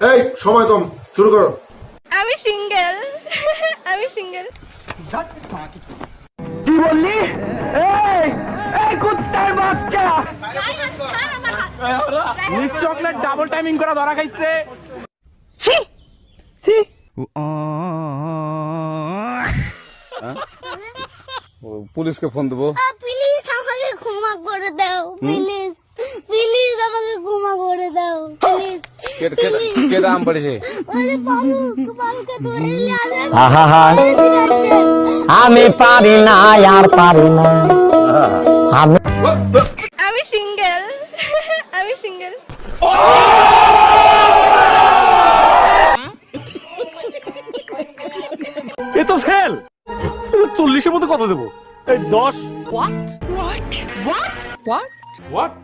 এই সময় কম, শুরু করো। আমি সিঙ্গেল। আমি সিঙ্গেল। কি বললি? এই এই কুত্তার বাচ্চা মিস চকলেট ডাবল টাইমিং করা ধরা খাইছে। সি সি পুলিশকে ফোন দেবো। প্লিজ আমাকে ক্ষমা করে দাও, প্লিজ প্লিজ আমাকে ক্ষমা করে দাও, প্লিজ। কে দাম পড়েছে? ওরে বাবুকে ধরে নিয়ে আসে। আহা আমি পারি না আর পারি না আমি সিঙ্গেল। আমি সিঙ্গেল। এ তো ফেল। 40-এর মধ্যে কত দেবো? এই 10। What?